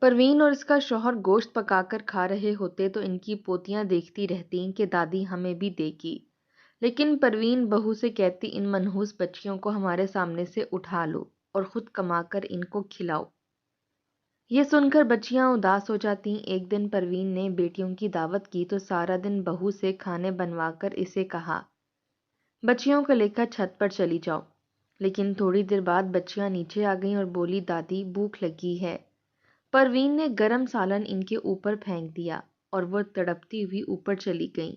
پروین اور اس کا شوہر گوشت پکا کر کھا رہے ہوتے تو ان کی پوتیاں دیکھتی رہتیں کہ دادی ہمیں بھی دے گی، لیکن پروین بہو سے کہتی ان منحوس بچیوں کو ہمارے سامنے سے اٹھا لو اور خود کما کر ان کو کھلاؤ۔ یہ سن کر بچیاں اداس ہو جاتی۔ ایک دن پروین نے بیٹیوں کی دعوت کی تو سارا دن بہو سے کھانے بنوا کر اسے کہا بچیوں کو لے کر چھت پر چلی جاؤ، لیکن تھوڑی دیر بعد بچیاں نیچے آ گئیں اور بولی دادی بھوک لگی ہے۔ پروین نے گرم سالن ان کے اوپر پھینک دیا اور وہ تڑپتی ہوئی اوپر چلی گئیں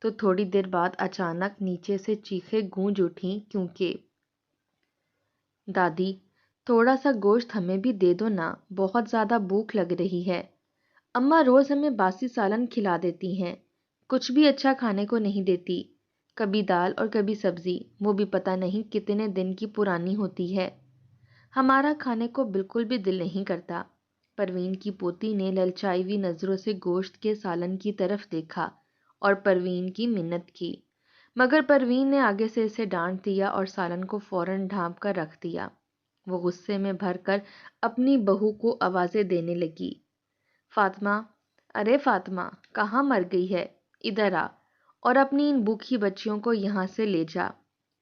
تو تھوڑی دیر بعد اچانک نیچے سے چیخیں گونج اٹھیں کیونکہ دادی تھوڑا سا گوشت ہمیں بھی دے دو نا، بہت زیادہ بھوک لگ رہی ہے۔ اماں روز ہمیں باسی سالن کھلا دیتی ہیں، کچھ بھی اچھا کھانے کو نہیں دیتی، کبھی دال اور کبھی سبزی، وہ بھی پتہ نہیں کتنے دن کی پرانی ہوتی ہے، ہمارا کھانے کو بالکل بھی دل نہیں کرتا۔ پروین کی پوتی نے للچائی ہوئی نظروں سے گوشت کے سالن کی طرف دیکھا اور پروین کی منت کی، مگر پروین نے آگے سے اسے ڈانٹ دیا اور سالن کو فوراً ڈھانپ کر رکھ دیا۔ وہ غصے میں بھر کر اپنی بہو کو آوازیں دینے لگی، فاطمہ، ارے فاطمہ، کہاں مر گئی ہے؟ ادھر آ اور اپنی ان بھوکھی بچیوں کو یہاں سے لے جا۔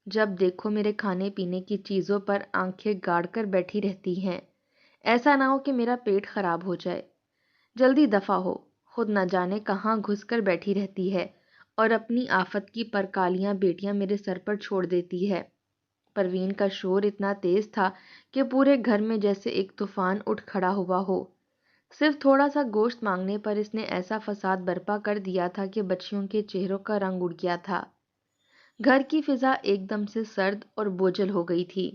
جب دیکھو میرے کھانے پینے کی چیزوں پر آنکھیں گاڑ کر بیٹھی رہتی ہیں، ایسا نہ ہو کہ میرا پیٹ خراب ہو جائے۔ جلدی دفع ہو، خود نہ جانے کہاں گھس کر بیٹھی رہتی ہے اور اپنی آفت کی پرکالیاں بیٹیاں میرے سر پر چھوڑ دیتی ہے۔ پروین کا شور اتنا تیز تھا کہ پورے گھر میں جیسے ایک طوفان اٹھ کھڑا ہوا ہو۔ صرف تھوڑا سا گوشت مانگنے پر اس نے ایسا فساد برپا کر دیا تھا کہ بچیوں کے چہروں کا رنگ اڑ گیا تھا۔ گھر کی فضا ایک دم سے سرد اور بوجھل ہو گئی تھی۔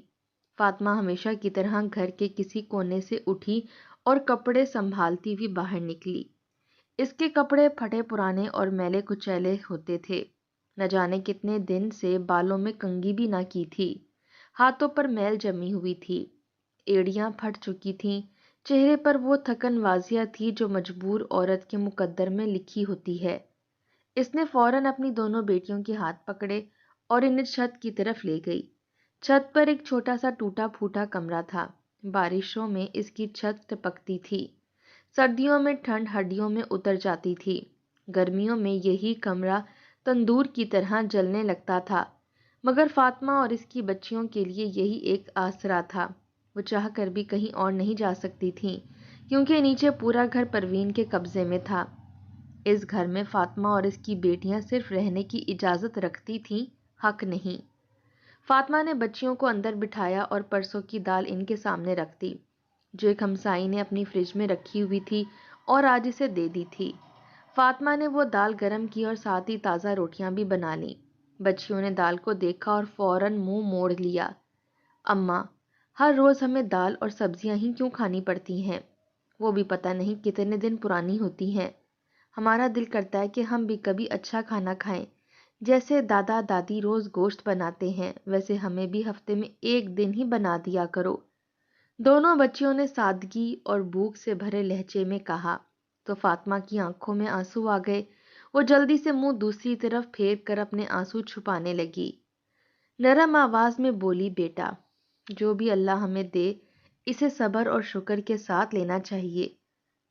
فاطمہ ہمیشہ کی طرح گھر کے کسی کونے سے اٹھی اور کپڑے سنبھالتی ہوئی باہر نکلی۔ اس کے کپڑے پھٹے پرانے اور میلے کچیلے ہوتے تھے، نہ جانے کتنے دن سے بالوں میں کنگھی بھی نہ کی تھی، ہاتھوں پر میل جمی ہوئی تھی، ایڑیاں پھٹ چکی تھیں، چہرے پر وہ تھکن واضح تھی جو مجبور عورت کے مقدر میں لکھی ہوتی ہے۔ اس نے فوراً اپنی دونوں بیٹیوں کے ہاتھ پکڑے اور انہیں چھت کی طرف لے گئی۔ چھت پر ایک چھوٹا سا ٹوٹا پھوٹا کمرہ تھا، بارشوں میں اس کی چھت ٹپکتی تھی، سردیوں میں ٹھنڈ ہڈیوں میں اتر جاتی تھی، گرمیوں میں یہی کمرہ تندور کی طرح جلنے لگتا تھا، مگر فاطمہ اور اس کی بچیوں کے لیے یہی ایک آسرا تھا۔ وہ چاہ کر بھی کہیں اور نہیں جا سکتی تھیں کیونکہ نیچے پورا گھر پروین کے قبضے میں تھا۔ اس گھر میں فاطمہ اور اس کی بیٹیاں صرف رہنے کی اجازت رکھتی تھیں، حق نہیں۔ فاطمہ نے بچیوں کو اندر بٹھایا اور پرسوں کی دال ان کے سامنے رکھ دی جو ایک ہمسائی نے اپنی فریج میں رکھی ہوئی تھی اور آج اسے دے دی تھی۔ فاطمہ نے وہ دال گرم کی اور ساتھ ہی تازہ روٹیاں بھی بنا لیں۔ بچیوں نے دال کو دیکھا اور فوراً منہ موڑ لیا۔ اماں، ہر روز ہمیں دال اور سبزیاں ہی کیوں کھانی پڑتی ہیں؟ وہ بھی پتہ نہیں کتنے دن پرانی ہوتی ہیں۔ ہمارا دل کرتا ہے کہ ہم بھی کبھی اچھا کھانا کھائیں، جیسے دادا دادی روز گوشت بناتے ہیں ویسے ہمیں بھی ہفتے میں ایک دن ہی بنا دیا کرو۔ دونوں بچیوں نے سادگی اور بھوک سے بھرے لہجے میں کہا تو فاطمہ کی آنکھوں میں آنسو آ گئے۔ وہ جلدی سے منہ دوسری طرف پھیر کر اپنے آنسو چھپانے لگی۔ نرم آواز میں بولی، بیٹا، جو بھی اللہ ہمیں دے اسے صبر اور شکر کے ساتھ لینا چاہیے،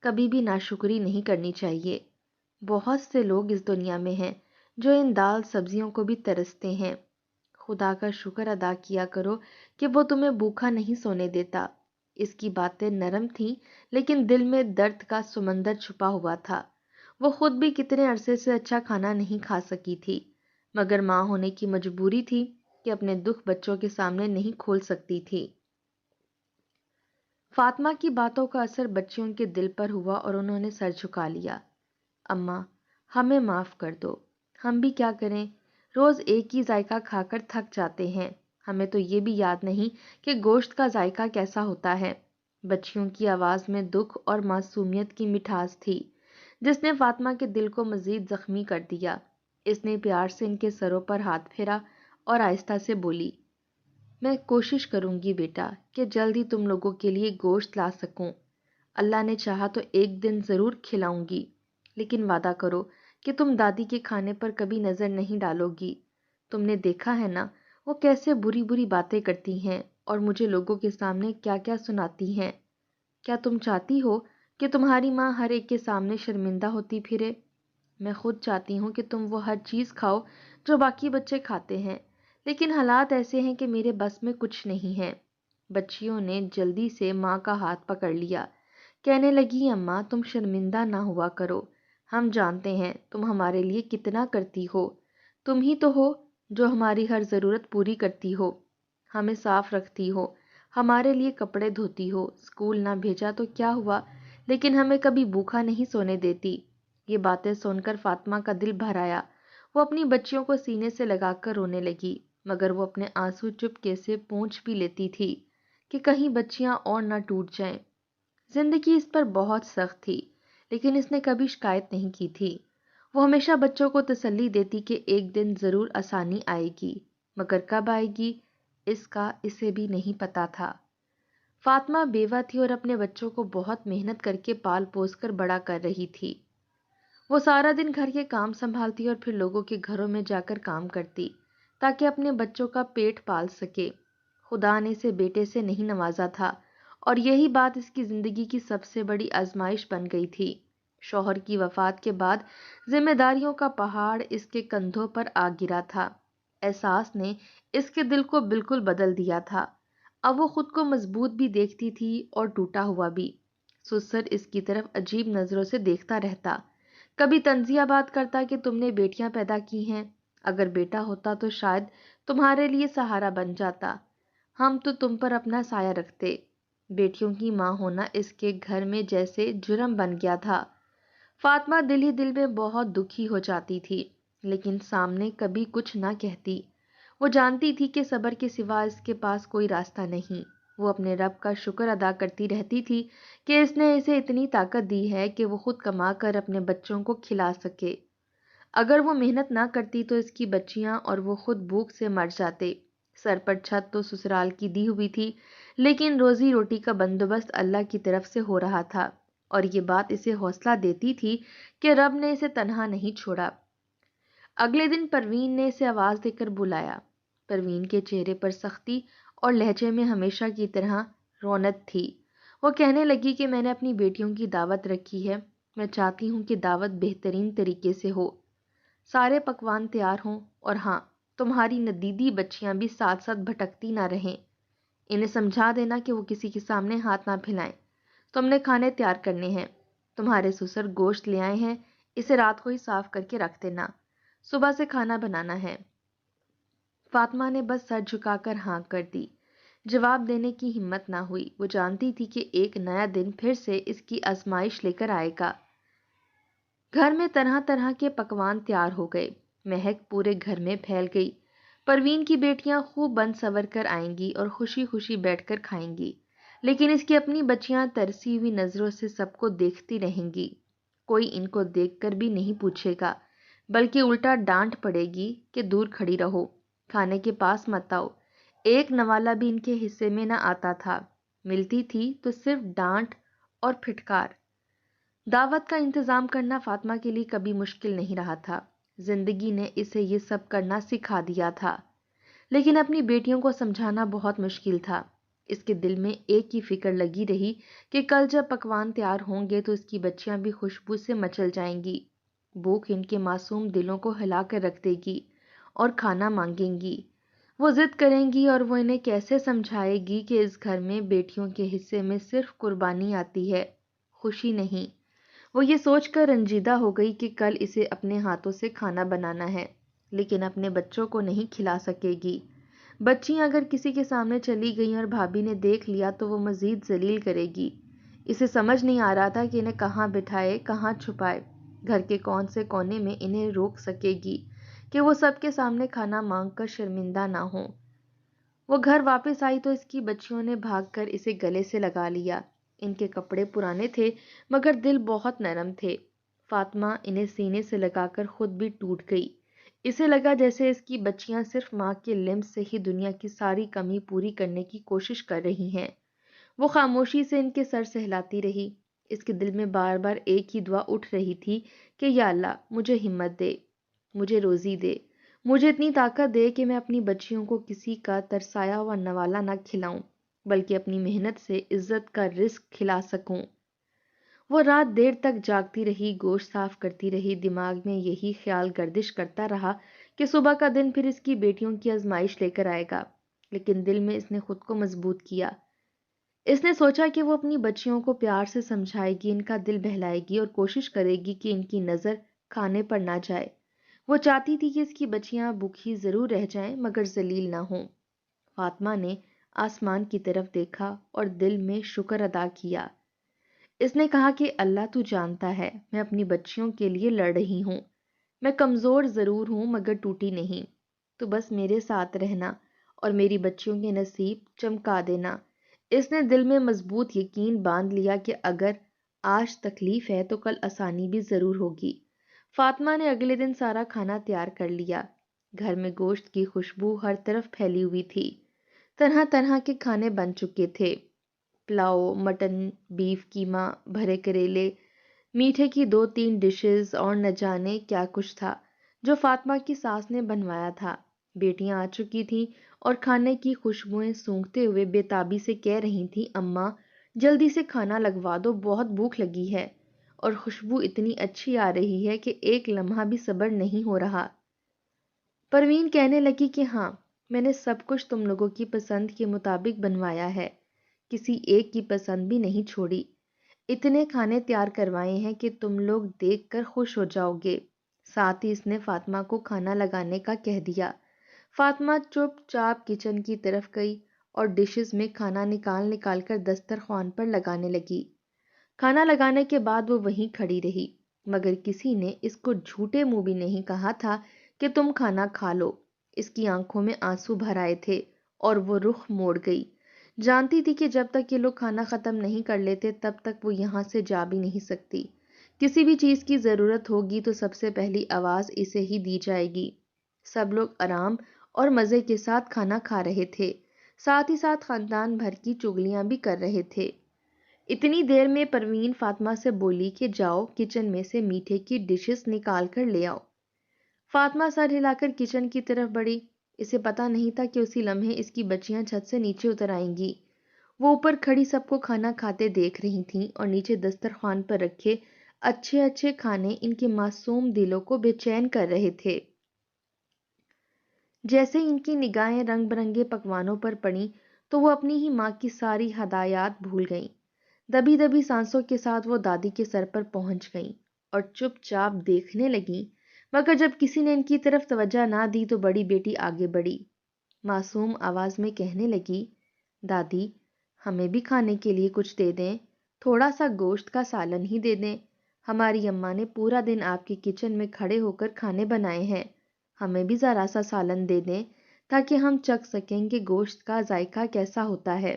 کبھی بھی ناشکری نہیں کرنی چاہیے۔ بہت سے لوگ اس دنیا میں ہیں جو ان دال سبزیوں کو بھی ترستے ہیں۔ خدا کا شکر ادا کیا کرو کہ وہ تمہیں بھوکا نہیں سونے دیتا۔ اس کی باتیں نرم تھیں لیکن دل میں درد کا سمندر چھپا ہوا تھا۔ وہ خود بھی کتنے عرصے سے اچھا کھانا نہیں کھا سکی تھی، مگر ماں ہونے کی مجبوری تھی کہ اپنے دکھ بچوں کے سامنے نہیں کھول سکتی تھی۔ فاطمہ کی باتوں کا اثر بچیوں کے دل پر ہوا اور انہوں نے سر جھکا لیا۔ اماں، ہمیں معاف کر دو، ہم بھی کیا کریں، روز ایک ہی ذائقہ کھا کر تھک جاتے ہیں، ہمیں تو یہ بھی یاد نہیں کہ گوشت کا ذائقہ کیسا ہوتا ہے۔ بچیوں کی آواز میں دکھ اور معصومیت کی مٹھاس تھی جس نے فاطمہ کے دل کو مزید زخمی کر دیا۔ اس نے پیار سے ان کے سروں پر ہاتھ پھیرا اور آہستہ سے بولی، میں کوشش کروں گی بیٹا کہ جلدی تم لوگوں کے لیے گوشت لا سکوں، اللہ نے چاہا تو ایک دن ضرور کھلاؤں گی، لیکن وعدہ کرو کہ تم دادی کے کھانے پر کبھی نظر نہیں ڈالو گی۔ تم نے دیکھا ہے نا وہ کیسے بری بری باتیں کرتی ہیں اور مجھے لوگوں کے سامنے کیا کیا سناتی ہیں۔ کیا تم چاہتی ہو کہ تمہاری ماں ہر ایک کے سامنے شرمندہ ہوتی پھرے؟ میں خود چاہتی ہوں کہ تم وہ ہر چیز کھاؤ جو باقی بچے کھاتے ہیں، لیکن حالات ایسے ہیں کہ میرے بس میں کچھ نہیں ہے۔ بچیوں نے جلدی سے ماں کا ہاتھ پکڑ لیا، کہنے لگی اماں تم شرمندہ نہ ہوا کرو، ہم جانتے ہیں تم ہمارے لیے کتنا کرتی ہو، تم ہی تو ہو جو ہماری ہر ضرورت پوری کرتی ہو، ہمیں صاف رکھتی ہو، ہمارے لیے کپڑے دھوتی ہو، اسکول نہ بھیجا تو کیا ہوا لیکن ہمیں کبھی بھوکا نہیں سونے دیتی۔ یہ باتیں سن کر فاطمہ کا دل بھر آیا، وہ اپنی بچیوں کو سینے سے لگا کر رونے لگی، مگر وہ اپنے آنسو چپکے سے پونچھ بھی لیتی تھی کہ کہیں بچیاں اور نہ ٹوٹ جائیں۔ زندگی اس پر بہت سخت تھی، لیکن اس نے کبھی شکایت نہیں کی تھی۔ وہ ہمیشہ بچوں کو تسلی دیتی کہ ایک دن ضرور آسانی آئے گی، مگر کب آئے گی اس کا اسے بھی نہیں پتا تھا۔ فاطمہ بیوہ تھی اور اپنے بچوں کو بہت محنت کر کے پال پوس کر بڑا کر رہی تھی۔ وہ سارا دن گھر کے کام سنبھالتی اور پھر لوگوں کے گھروں میں جا کر کام کرتی تاکہ اپنے بچوں کا پیٹ پال سکے۔ خدا نے اسے بیٹے سے نہیں نوازا تھا اور یہی بات اس کی زندگی کی سب سے بڑی آزمائش بن گئی تھی۔ شوہر کی وفات کے بعد ذمہ داریوں کا پہاڑ اس کے کندھوں پر آ گرا تھا۔ احساس نے اس کے دل کو بالکل بدل دیا تھا۔ اب وہ خود کو مضبوط بھی دیکھتی تھی اور ٹوٹا ہوا بھی۔ سسر اس کی طرف عجیب نظروں سے دیکھتا رہتا، کبھی طنزیہ بات کرتا کہ تم نے بیٹیاں پیدا کی ہیں، اگر بیٹا ہوتا تو شاید تمہارے لیے سہارا بن جاتا، ہم تو تم پر اپنا سایہ رکھتے۔ بیٹیوں کی ماں ہونا اس کے گھر میں جیسے جرم بن گیا تھا۔ فاطمہ دل ہی دل میں بہت دکھی ہو جاتی تھی، لیکن سامنے کبھی کچھ نہ کہتی۔ وہ جانتی تھی کہ صبر کے سوا اس کے پاس کوئی راستہ نہیں۔ وہ اپنے رب کا شکر ادا کرتی رہتی تھی کہ اس نے اسے اتنی طاقت دی ہے کہ وہ خود کما کر اپنے بچوں کو کھلا سکے۔ اگر وہ محنت نہ کرتی تو اس کی بچیاں اور وہ خود بھوک سے مر جاتے۔ سر پر چھت تو سسرال کی دی ہوئی تھی، لیکن روزی روٹی کا بندوبست اللہ کی طرف سے ہو رہا تھا، اور یہ بات اسے حوصلہ دیتی تھی کہ رب نے اسے تنہا نہیں چھوڑا۔ اگلے دن پروین نے اسے آواز دے کر بلایا۔ پروین کے چہرے پر سختی اور لہجے میں ہمیشہ کی طرح رونق تھی۔ وہ کہنے لگی کہ میں نے اپنی بیٹیوں کی دعوت رکھی ہے، میں چاہتی ہوں کہ دعوت بہترین طریقے سے ہو، سارے پکوان تیار ہوں، اور ہاں، تمہاری ندیدی بچیاں بھی ساتھ ساتھ بھٹکتی نہ رہیں۔ انہیں سمجھا دینا کہ وہ کسی کے سامنے ہاتھ نہ پھیلائیں۔ تم نے کھانے تیار کرنے ہیں، تمہارے سسر گوشت لے آئے ہیں، اسے رات کو ہی صاف کر کے رکھ دینا، صبح سے کھانا بنانا ہے۔ فاطمہ نے بس سر جھکا کر ہاں کر دی، جواب دینے کی ہمت نہ ہوئی۔ وہ جانتی تھی کہ ایک نیا دن پھر سے اس کی آزمائش لے کر آئے گا۔ گھر میں طرح طرح کے پکوان تیار ہو گئے، مہک پورے گھر میں پھیل گئی۔ پروین کی بیٹیاں خوب بن سور کر آئیں گی اور خوشی خوشی بیٹھ کر کھائیں گی، لیکن اس کی اپنی بچیاں ترسی ہوئی نظروں سے سب کو دیکھتی رہیں گی۔ کوئی ان کو دیکھ کر بھی نہیں پوچھے گا، بلکہ الٹا ڈانٹ پڑے گی کہ دور کھڑی رہو، کھانے کے پاس مت آؤ۔ ایک نوالا بھی ان کے حصے میں نہ آتا تھا، ملتی تھی تو صرف ڈانٹ اور پھٹکار۔ دعوت کا انتظام کرنا فاطمہ کے لیے کبھی مشکل نہیں رہا تھا، زندگی نے اسے یہ سب کرنا سکھا دیا تھا، لیکن اپنی بیٹیوں کو سمجھانا بہت مشکل تھا۔ اس کے دل میں ایک ہی فکر لگی رہی کہ کل جب پکوان تیار ہوں گے تو اس کی بچیاں بھی خوشبو سے مچل جائیں گی، بھوک ان کے معصوم دلوں کو ہلا کر رکھ دے گی اور کھانا مانگیں گی۔ وہ ضد کریں گی اور وہ انہیں کیسے سمجھائے گی کہ اس گھر میں بیٹیوں کے حصے میں صرف قربانی آتی ہے، خوشی نہیں۔ وہ یہ سوچ کر رنجیدہ ہو گئی کہ کل اسے اپنے ہاتھوں سے کھانا بنانا ہے، لیکن اپنے بچوں کو نہیں کھلا سکے گی۔ بچیاں اگر کسی کے سامنے چلی گئیں اور بھابھی نے دیکھ لیا تو وہ مزید ذلیل کرے گی۔ اسے سمجھ نہیں آ رہا تھا کہ انہیں کہاں بٹھائے، کہاں چھپائے، گھر کے کون سے کونے میں انہیں روک سکے گی کہ وہ سب کے سامنے کھانا مانگ کر شرمندہ نہ ہوں۔ وہ گھر واپس آئی تو اس کی بچیوں نے بھاگ کر اسے گلے سے لگا لیا۔ ان کے کپڑے پرانے تھے مگر دل بہت نرم تھے۔ فاطمہ انہیں سینے سے لگا کر خود بھی ٹوٹ گئی۔ اسے لگا جیسے اس کی بچیاں صرف ماں کے لمس سے ہی دنیا کی ساری کمی پوری کرنے کی کوشش کر رہی ہیں۔ وہ خاموشی سے ان کے سر سہلاتی رہی۔ اس کے دل میں بار بار ایک ہی دعا اٹھ رہی تھی کہ یا اللہ مجھے ہمت دے، مجھے روزی دے، مجھے اتنی طاقت دے کہ میں اپنی بچیوں کو کسی کا ترسایا ہوا نوالا نہ کھلاؤں، بلکہ اپنی محنت سے عزت کا رزق کھلا سکوں۔ وہ رات دیر تک جاگتی رہی، گوشت صاف کرتی رہی، دماغ میں یہی خیال گردش کرتا رہا کہ صبح کا دن پھر اس کی بیٹیوں کی آزمائش لے کر آئے گا۔ لیکن دل میں اس نے خود کو مضبوط کیا۔ اس نے سوچا کہ وہ اپنی بچیوں کو پیار سے سمجھائے گی، ان کا دل بہلائے گی اور کوشش کرے گی کہ ان کی نظر کھانے پر نہ جائے۔ وہ چاہتی تھی کہ اس کی بچیاں بھوکی ضرور رہ جائیں مگر ذلیل نہ ہوں۔ فاطمہ نے آسمان کی طرف دیکھا اور دل میں شکر ادا کیا۔ اس نے کہا کہ اللہ تو جانتا ہے میں اپنی بچیوں کے لیے لڑ رہی ہوں، میں کمزور ضرور ہوں مگر ٹوٹی نہیں، تو بس میرے ساتھ رہنا اور میری بچیوں کے نصیب چمکا دینا۔ اس نے دل میں مضبوط یقین باندھ لیا کہ اگر آج تکلیف ہے تو کل آسانی بھی ضرور ہوگی۔ فاطمہ نے اگلے دن سارا کھانا تیار کر لیا۔ گھر میں گوشت کی خوشبو ہر طرف پھیلی ہوئی تھی، طرح طرح کے کھانے بن چکے تھے، پلاؤ، مٹن، بیف قیمہ، بھرے کریلے، میٹھے کی 2-3 ڈشز اور نہ جانے کیا کچھ تھا جو فاطمہ کی ساس نے بنوایا تھا۔ بیٹیاں آ چکی تھیں اور کھانے کی خوشبوئیں سونگھتے ہوئے بے تابی سے کہہ رہی تھیں، اماں جلدی سے کھانا لگوا دو، بہت بھوک لگی ہے، اور خوشبو اتنی اچھی آ رہی ہے کہ ایک لمحہ بھی صبر نہیں ہو رہا۔ پروین کہنے لگی کہ ہاں، میں نے سب کچھ تم لوگوں کی پسند کے مطابق بنوایا ہے، کسی ایک کی پسند بھی نہیں چھوڑی۔ اتنے کھانے تیار کروائے ہیں کہ تم لوگ دیکھ کر خوش ہو جاؤ گے۔ ساتھ ہی اس نے فاطمہ کو کھانا لگانے کا کہہ دیا۔ فاطمہ چپ چاپ کچن کی طرف گئی اور ڈشز میں کھانا نکال نکال کر دسترخوان پر لگانے لگی۔ کھانا لگانے کے بعد وہ وہیں کھڑی رہی، مگر کسی نے اس کو جھوٹے منہ بھی نہیں کہا تھا کہ تم کھانا کھا لو۔ اس کی آنکھوں میں آنسو بھر آئے تھے اور وہ رخ موڑ گئی۔ جانتی تھی کہ جب تک یہ لوگ کھانا ختم نہیں کر لیتے تب تک وہ یہاں سے جا بھی نہیں سکتی۔ کسی بھی چیز کی ضرورت ہوگی تو سب سے پہلی آواز اسے ہی دی جائے گی۔ سب لوگ آرام اور مزے کے ساتھ کھانا کھا رہے تھے، ساتھ ہی ساتھ خاندان بھر کی چگلیاں بھی کر رہے تھے۔ اتنی دیر میں پروین فاطمہ سے بولی کہ جاؤ کچن میں سے میٹھے کی ڈشز نکال کر لے آؤ۔ فاطمہ سر ہلا کر کچن کی طرف بڑھی۔ اسے پتا نہیں تھا کہ اسی لمحے اس کی بچیاں چھت سے نیچے اتر آئیں گی۔ وہ اوپر کھڑی سب کو کھانا کھاتے دیکھ رہی تھیں اور نیچے دسترخوان پر رکھے اچھے اچھے کھانے ان کے معصوم دلوں کو بے چین کر رہے تھے۔ جیسے ان کی نگاہیں رنگ برنگے پکوانوں پر پڑیں تو وہ اپنی ہی ماں کی ساری ہدایات بھول گئیں۔ دبی دبی سانسوں کے ساتھ وہ دادی کے سر پر پہنچ گئیں اور چپ چاپ دیکھنے لگیں، مگر جب کسی نے ان کی طرف توجہ نہ دی تو بڑی بیٹی آگے بڑھی، معصوم آواز میں کہنے لگی، دادی ہمیں بھی کھانے کے لیے کچھ دے دیں، تھوڑا سا گوشت کا سالن ہی دے دیں، ہماری اماں نے پورا دن آپ کی کچن میں کھڑے ہو کر کھانے بنائے ہیں، ہمیں بھی ذرا سا سالن دے دیں تاکہ ہم چکھ سکیں کہ گوشت کا ذائقہ کیسا ہوتا ہے۔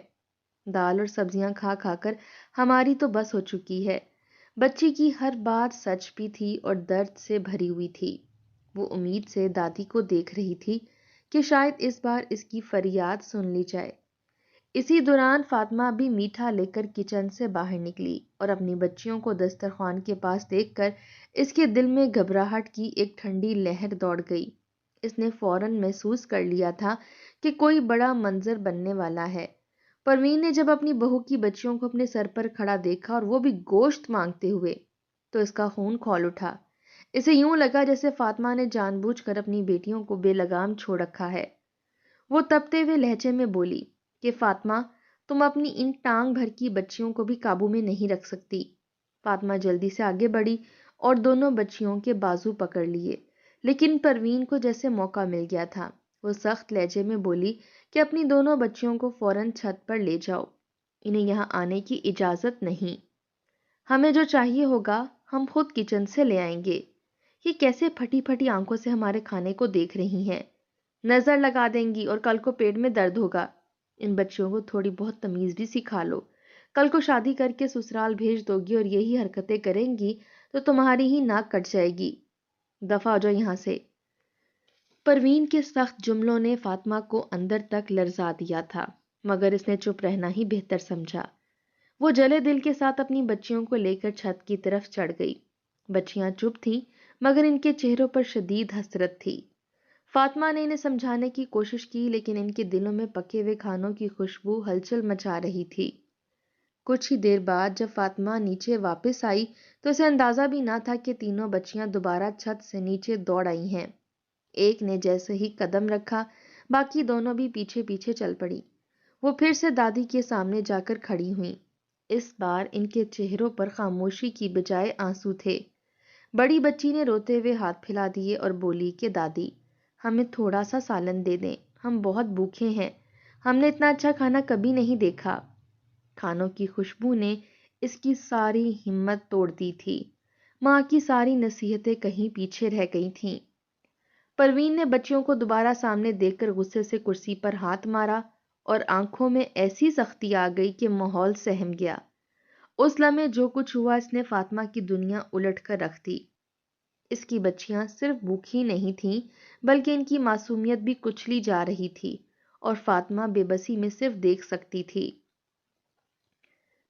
دال اور سبزیاں کھا کھا کر ہماری تو بس ہو چکی ہے۔ بچی کی ہر بات سچ بھی تھی اور درد سے بھری ہوئی تھی۔ وہ امید سے دادی کو دیکھ رہی تھی کہ شاید اس بار اس کی فریاد سن لی جائے۔ اسی دوران فاطمہ بھی میٹھا لے کر کچن سے باہر نکلی اور اپنی بچیوں کو دسترخوان کے پاس دیکھ کر اس کے دل میں گھبراہٹ کی ایک ٹھنڈی لہر دوڑ گئی۔ اس نے فوراً محسوس کر لیا تھا کہ کوئی بڑا منظر بننے والا ہے۔ پروین نے جب اپنی بہو کی بچیوں کو اپنے سر پر کھڑا دیکھا اور وہ بھی گوشت مانگتے ہوئے تو اس کا خون کھول اٹھا۔ اسے یوں لگا جیسے فاطمہ نے جان بوجھ کر اپنی بیٹیوں کو بے لگام چھوڑ رکھا ہے۔ وہ تپتے ہوئے لہجے میں بولی کہ فاطمہ تم اپنی ان ٹانگ بھر کی بچیوں کو بھی قابو میں نہیں رکھ سکتی۔ فاطمہ جلدی سے آگے بڑھی اور دونوں بچیوں کے بازو پکڑ لیے، لیکن پروین کو جیسے موقع مل گیا تھا۔ وہ سخت لہجے میں بولی کہ اپنی دونوں بچیوں کو فوراً چھت پر لے جاؤ، انہیں یہاں آنے کی اجازت نہیں، ہمیں جو چاہیے ہوگا ہم خود کچن سے لے آئیں گے۔ یہ کیسے پھٹی پھٹی آنکھوں سے ہمارے کھانے کو دیکھ رہی ہیں، نظر لگا دیں گی اور کل کو پیٹ میں درد ہوگا۔ ان بچیوں کو تھوڑی بہت تمیز بھی سکھا لو، کل کو شادی کر کے سسرال بھیج دو گی اور یہی حرکتیں کریں گی تو تمہاری ہی ناک کٹ جائے گی، دفع ہو جاؤ یہاں سے۔ پروین کے سخت جملوں نے فاطمہ کو اندر تک لرزا دیا تھا، مگر اس نے چپ رہنا ہی بہتر سمجھا۔ وہ جلے دل کے ساتھ اپنی بچیوں کو لے کر چھت کی طرف چڑھ گئی۔ بچیاں چپ تھیں مگر ان کے چہروں پر شدید حسرت تھی۔ فاطمہ نے انہیں سمجھانے کی کوشش کی لیکن ان کے دلوں میں پکے ہوئے کھانوں کی خوشبو ہلچل مچا رہی تھی۔ کچھ ہی دیر بعد جب فاطمہ نیچے واپس آئی تو اسے اندازہ بھی نہ تھا کہ تینوں بچیاں دوبارہ چھت سے نیچے دوڑ آئی ہیں۔ ایک نے جیسے ہی قدم رکھا، باقی دونوں بھی پیچھے پیچھے چل پڑی۔ وہ پھر سے دادی کے سامنے جا کر کھڑی ہوئیں۔ اس بار ان کے چہروں پر خاموشی کی بجائے آنسو تھے۔ بڑی بچی نے روتے ہوئے ہاتھ پھیلا دیے اور بولی کہ دادی، ہمیں تھوڑا سا سالن دے دیں، ہم بہت بھوکے ہیں، ہم نے اتنا اچھا کھانا کبھی نہیں دیکھا۔ کھانوں کی خوشبو نے اس کی ساری ہمت توڑ دی تھی۔ ماں کی ساری نصیحتیں کہیں پیچھے رہ گئی تھیں۔ پروین نے بچیوں کو دوبارہ سامنے دیکھ کر غصے سے کرسی پر ہاتھ مارا اور آنکھوں میں ایسی سختی آ گئی کہ ماحول سہم گیا۔ اس لمحے جو کچھ ہوا اس نے فاطمہ کی دنیا الٹ کر رکھ دی۔ اس کی بچیاں صرف بھوکی نہیں تھیں بلکہ ان کی معصومیت بھی کچلی جا رہی تھی اور فاطمہ بے بسی میں صرف دیکھ سکتی تھی۔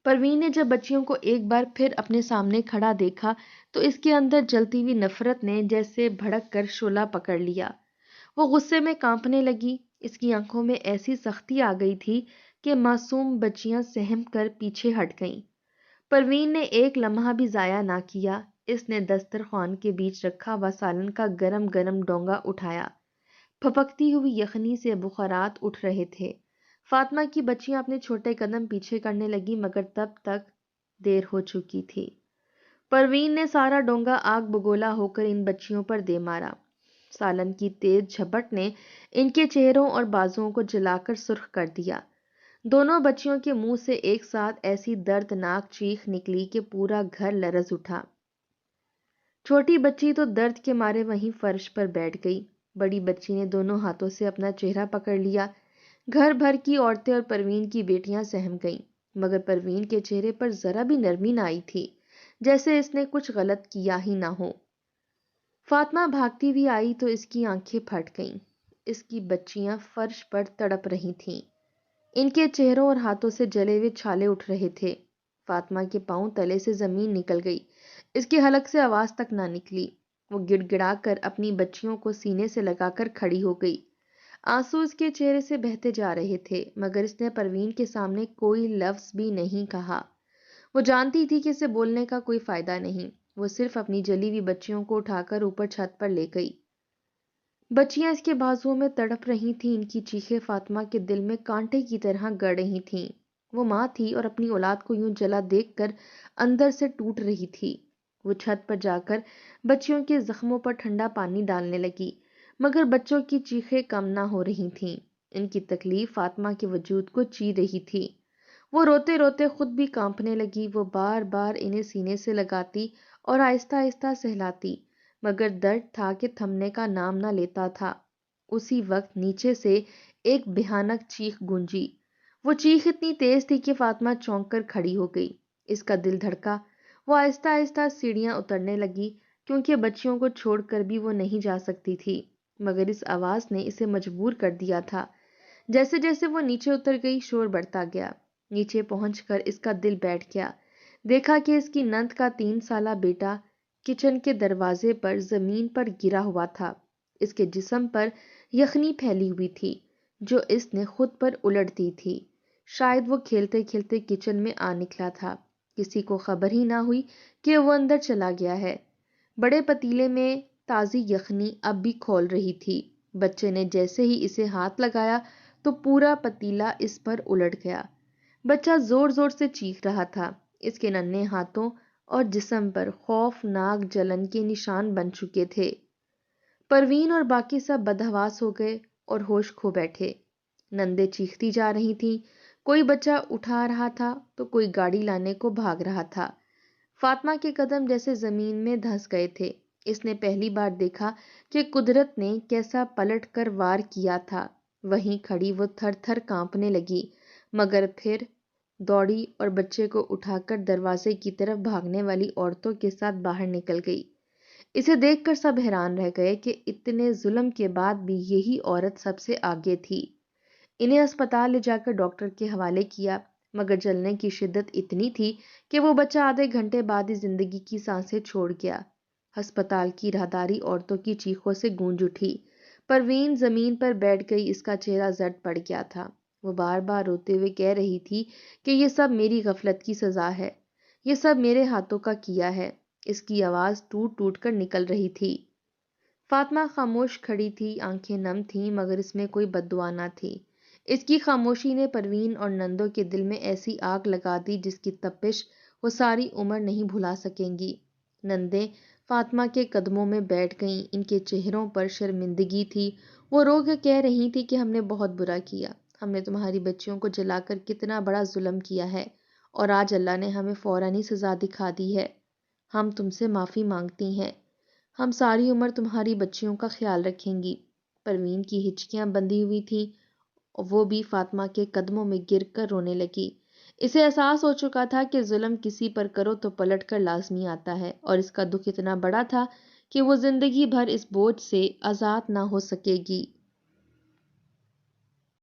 پروین نے جب بچیوں کو ایک بار پھر اپنے سامنے کھڑا دیکھا تو اس کے اندر جلتی ہوئی نفرت نے جیسے بھڑک کر شعلہ پکڑ لیا۔ وہ غصے میں کانپنے لگی۔ اس کی آنکھوں میں ایسی سختی آ گئی تھی کہ معصوم بچیاں سہم کر پیچھے ہٹ گئیں۔ پروین نے ایک لمحہ بھی ضائع نہ کیا۔ اس نے دسترخوان کے بیچ رکھا ہوا سالن کا گرم گرم ڈونگا اٹھایا۔ پھپکتی ہوئی یخنی سے بخارات اٹھ رہے تھے۔ فاطمہ کی بچیاں اپنے چھوٹے قدم پیچھے کرنے لگی مگر تب تک دیر ہو چکی تھی۔ پروین نے سارا ڈونگا آگ بگولا ہو کر ان بچیوں پر دے مارا۔ سالن کی تیز جھپٹ نے ان کے چہروں اور بازوؤں کو جلا کر سرخ کر دیا۔ دونوں بچیوں کے منہ سے ایک ساتھ ایسی دردناک چیخ نکلی کہ پورا گھر لرز اٹھا۔ چھوٹی بچی تو درد کے مارے وہیں فرش پر بیٹھ گئی۔ بڑی بچی نے دونوں ہاتھوں سے اپنا چہرہ پکڑ لیا۔ گھر بھر کی عورتیں اور پروین کی بیٹیاں سہم گئیں مگر پروین کے چہرے پر ذرا بھی نرمی نہ آئی تھی، جیسے اس نے کچھ غلط کیا ہی نہ ہو۔ فاطمہ بھاگتی ہوئی آئی تو اس کی آنکھیں پھٹ گئیں۔ اس کی بچیاں فرش پر تڑپ رہی تھیں۔ ان کے چہروں اور ہاتھوں سے جلے ہوئے چھالے اٹھ رہے تھے۔ فاطمہ کے پاؤں تلے سے زمین نکل گئی۔ اس کی حلق سے آواز تک نہ نکلی۔ وہ گڑ گڑا کر اپنی بچیوں کو سینے سے لگا کر کھڑی ہو گئی۔ آنسو اس کے چہرے سے بہتے جا رہے تھے مگر اس نے پروین کے سامنے کوئی لفظ بھی نہیں کہا۔ وہ جانتی تھی کہ اسے بولنے کا کوئی فائدہ نہیں۔ وہ صرف اپنی جلی ہوئی بچیوں کو اٹھا کر اوپر چھت پر لے گئی۔ بچیاں اس کے بازوؤں میں تڑپ رہی تھیں۔ ان کی چیخیں فاطمہ کے دل میں کانٹے کی طرح گڑ رہی تھیں۔ وہ ماں تھی اور اپنی اولاد کو یوں جلا دیکھ کر اندر سے ٹوٹ رہی تھی۔ وہ چھت پر جا کر بچیوں کے زخموں پر ٹھنڈا پانی ڈالنے لگی مگر بچوں کی چیخیں کم نہ ہو رہی تھیں۔ ان کی تکلیف فاطمہ کے وجود کو چیر رہی تھی۔ وہ روتے روتے خود بھی کانپنے لگی۔ وہ بار بار انہیں سینے سے لگاتی اور آہستہ آہستہ سہلاتی مگر درد تھا کہ تھمنے کا نام نہ لیتا تھا۔ اسی وقت نیچے سے ایک بھیانک چیخ گونجی۔ وہ چیخ اتنی تیز تھی کہ فاطمہ چونک کر کھڑی ہو گئی۔ اس کا دل دھڑکا۔ وہ آہستہ آہستہ سیڑھیاں اترنے لگی کیونکہ بچیوں کو چھوڑ کر بھی وہ نہیں جا سکتی تھی مگر اس آواز نے اسے مجبور کر دیا تھا۔ جیسے جیسے وہ نیچے اتر گئی شور بڑھتا گیا۔ نیچے پہنچ کر اس کا دل بیٹھ گیا۔ دیکھا کہ اس کی نند کا 3 سالہ بیٹا کچن کے دروازے پر زمین پر گرا ہوا تھا۔ اس کے جسم پر یخنی پھیلی ہوئی تھی جو اس نے خود پر الٹ دی تھی۔ شاید وہ کھیلتے کھیلتے کچن میں آ نکلا تھا۔ کسی کو خبر ہی نہ ہوئی کہ وہ اندر چلا گیا ہے۔ بڑے پتیلے میں تازی یخنی اب بھی کھول رہی تھی۔ بچے نے جیسے ہی اسے ہاتھ لگایا تو پورا پتیلا اس پر الٹ گیا۔ بچہ زور زور سے چیخ رہا تھا۔ اس کے ننھے ہاتھوں اور جسم پر خوفناک جلن کے نشان بن چکے تھے۔ پروین اور باقی سب بدحواس ہو گئے اور ہوش کھو بیٹھے۔ نندیں چیختی جا رہی تھیں۔ کوئی بچہ اٹھا رہا تھا تو کوئی گاڑی لانے کو بھاگ رہا تھا۔ فاطمہ کے قدم جیسے زمین میں دھنس گئے تھے۔ اس نے پہلی بار دیکھا کہ قدرت نے کیسا پلٹ کر وار کیا تھا۔ وہیں کھڑی وہ تھر تھر کانپنے لگی مگر پھر دوڑی اور بچے کو اٹھا کر دروازے کی طرف بھاگنے والی عورتوں کے ساتھ باہر نکل گئی۔ اسے دیکھ کر سب حیران رہ گئے کہ اتنے ظلم کے بعد بھی یہی عورت سب سے آگے تھی۔ انہیں اسپتال لے جا کر ڈاکٹر کے حوالے کیا مگر جلنے کی شدت اتنی تھی کہ وہ بچہ آدھے گھنٹے بعد ہی زندگی کی سانسیں چھوڑ گیا۔ ہسپتال کی راہداری عورتوں کی چیخوں سے گونج اٹھی۔ پروین زمین پر بیٹھ گئی۔ اس کا چہرہ زرد پڑ گیا تھا۔ وہ بار بار روتے ہوئے کہہ رہی تھی کہ یہ سب میری غفلت کی سزا ہے، یہ سب میرے ہاتھوں کا کیا ہے۔ اس کی آواز ٹوٹ ٹوٹ کر نکل رہی تھی۔ فاطمہ خاموش کھڑی تھی، آنکھیں نم تھیں مگر اس میں کوئی بد دعا نہ تھی۔ اس کی خاموشی نے پروین اور نندو کے دل میں ایسی آگ لگا دی جس کی تپش وہ ساری عمر نہیں بھلا سکیں گی۔ نندیں فاطمہ کے قدموں میں بیٹھ گئیں، ان کے چہروں پر شرمندگی تھی۔ وہ رو کے کہہ رہی تھی کہ ہم نے بہت برا کیا، ہم نے تمہاری بچیوں کو جلا کر کتنا بڑا ظلم کیا ہے، اور آج اللہ نے ہمیں فوراً ہی سزا دکھا دی ہے۔ ہم تم سے معافی مانگتی ہیں، ہم ساری عمر تمہاری بچیوں کا خیال رکھیں گی۔ پروین کی ہچکیاں بندھی ہوئی تھی، وہ بھی فاطمہ کے قدموں میں گر کر رونے لگی۔ اسے احساس ہو چکا تھا کہ ظلم کسی پر کرو تو پلٹ کر لازمی آتا ہے، اور اس کا دکھ اتنا بڑا تھا کہ وہ زندگی بھر اس بوجھ سے آزاد نہ ہو سکے گی۔